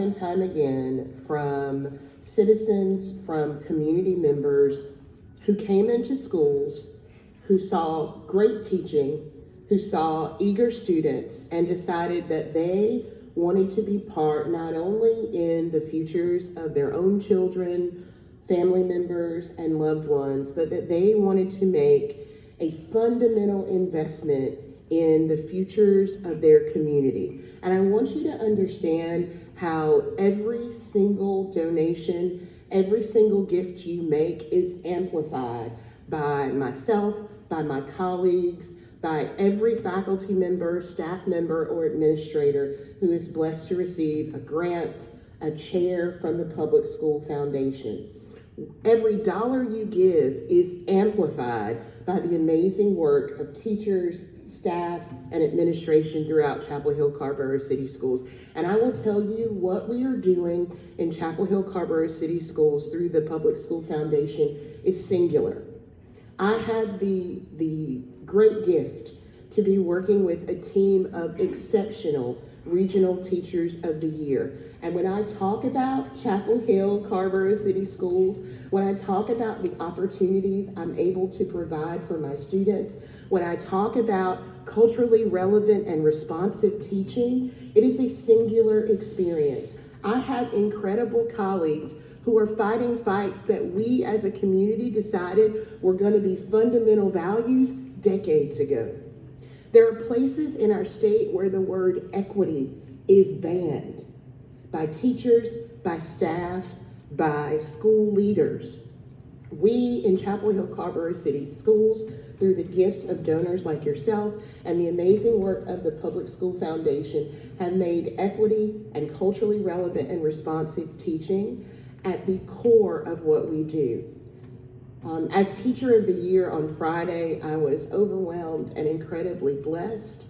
and time again from citizens, from community members who came into schools, who saw great teaching, who saw eager students, and decided that they wanted to be part not only in the futures of their own children, family members, and loved ones, but that they wanted to make a fundamental investment in the futures of their community. And I want you to understand how every single donation, every single gift you make is amplified by myself, by my colleagues, by every faculty member, staff member, or administrator who is blessed to receive a grant, a chair from the Public School Foundation. Every dollar you give is amplified by the amazing work of teachers, staff, and administration throughout Chapel Hill Carrboro City Schools. And I will tell you what we are doing in Chapel Hill Carrboro City Schools through the Public School Foundation is singular. I had the great gift to be working with a team of exceptional regional teachers of the year. And when I talk about Chapel Hill Carrboro City Schools, when I talk about the opportunities I'm able to provide for my students, when I talk about culturally relevant and responsive teaching, it is a singular experience. I have incredible colleagues who are fighting fights that we as a community decided were going to be fundamental values decades ago. There are places in our state where the word equity is banned by teachers, by staff, by school leaders. We in Chapel Hill Carrboro City Schools, through the gifts of donors like yourself and the amazing work of the Public School Foundation, have made equity and culturally relevant and responsive teaching at the core of what we do. As Teacher of the Year on Friday, I was overwhelmed and incredibly blessed.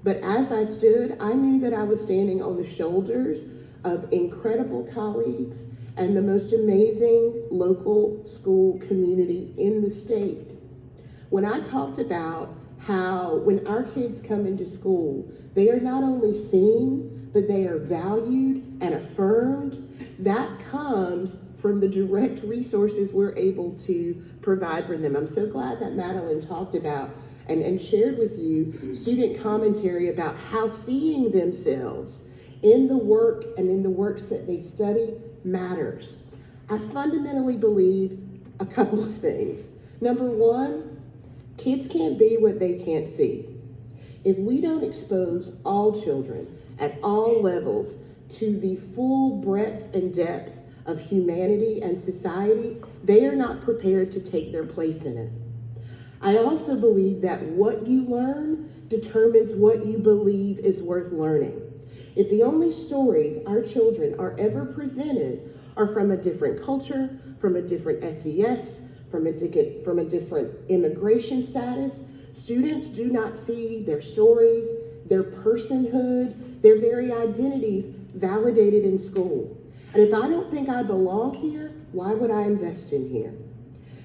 But as I stood, I knew that I was standing on the shoulders of incredible colleagues and the most amazing local school community in the state. When I talked about how when our kids come into school, they are not only seen, but they are valued and affirmed, that comes from the direct resources we're able to provide for them. I'm so glad that Madeline talked about and shared with you student commentary about how seeing themselves in the work and in the works that they study matters. I fundamentally believe a couple of things. Number one, kids can't be what they can't see. If we don't expose all children at all levels to the full breadth and depth of humanity and society, they are not prepared to take their place in it. I also believe that what you learn determines what you believe is worth learning. If the only stories our children are ever presented are from a different culture, from a different SES, from a different immigration status, students do not see their stories, their personhood, their very identities validated in school. And if I don't think I belong here, why would I invest in here?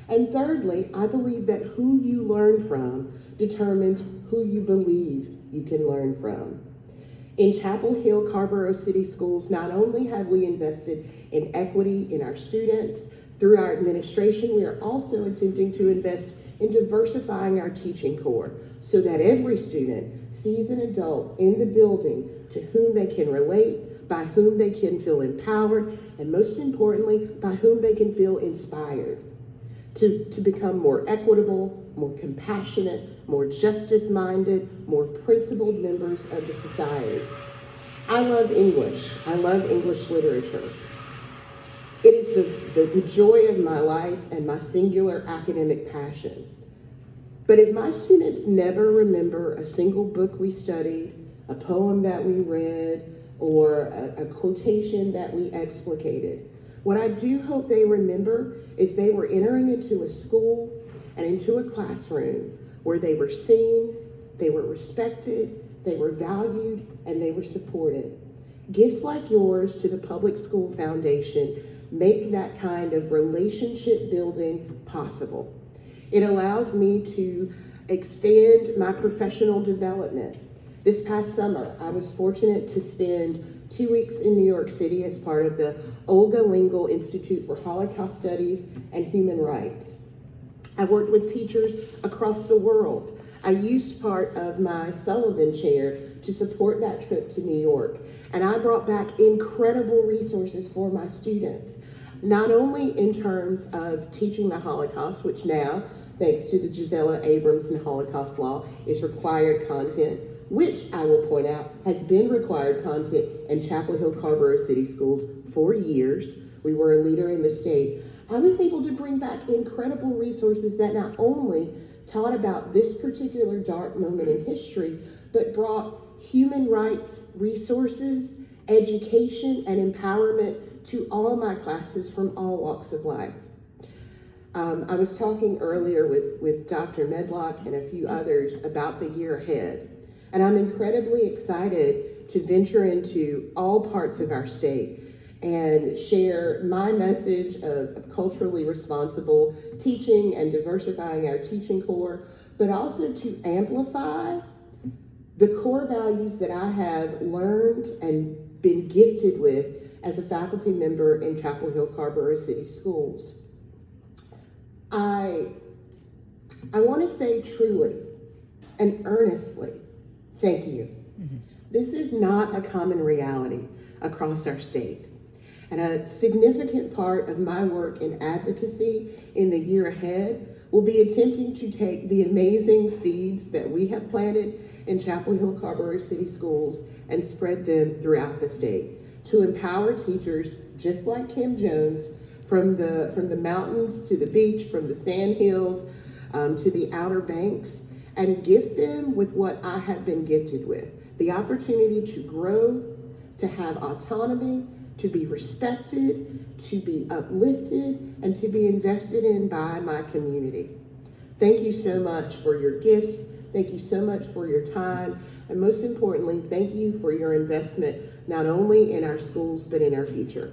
And thirdly, I believe that who you learn from determines who you believe you can learn from. In Chapel Hill Carrboro City Schools, not only have we invested in equity in our students, through our administration, we are also attempting to invest in diversifying our teaching corps so that every student sees an adult in the building to whom they can relate, by whom they can feel empowered, and most importantly, by whom they can feel inspired to become more equitable, more compassionate, more justice-minded, more principled members of the society. I love English. I love English literature. It is the joy of my life and my singular academic passion. But if my students never remember a single book we studied, a poem that we read, or a quotation that we explicated, what I do hope they remember is they were entering into a school and into a classroom where they were seen, they were respected, they were valued, and they were supported. Gifts like yours to the Public School Foundation make that kind of relationship building possible. It allows me to extend my professional development. This past summer, I was fortunate to spend 2 weeks in New York City as part of the Olga Lingle Institute for Holocaust Studies and Human Rights. I worked with teachers across the world. I used part of my Sullivan Chair to support that trip to New York. And I brought back incredible resources for my students, not only in terms of teaching the Holocaust, which now, thanks to the Gisela Abramson Holocaust Law, is required content, which I will point out has been required content in Chapel Hill Carrboro City Schools for years. We were a leader in the state. I was able to bring back incredible resources that not only taught about this particular dark moment in history, but brought human rights resources, education, and empowerment to all my classes from all walks of life. I was talking earlier with Dr. Medlock and a few others about the year ahead, and I'm incredibly excited to venture into all parts of our state and share my message of culturally responsible teaching and diversifying our teaching core, but also to amplify the core values that I have learned and been gifted with as a faculty member in Chapel Hill Carrboro City Schools. I want to say truly and earnestly, thank you. Mm-hmm. This is not a common reality across our state. And a significant part of my work in advocacy in the year ahead will be attempting to take the amazing seeds that we have planted in Chapel Hill Carrboro City Schools and spread them throughout the state to empower teachers just like Kim Jones from the mountains to the beach, from the sand hills to the Outer Banks, and gift them with what I have been gifted with, the opportunity to grow, to have autonomy, to be respected, to be uplifted, and to be invested in by my community. Thank you so much for your gifts. Thank you so much for your time. And most importantly, thank you for your investment, not only in our schools, but in our future.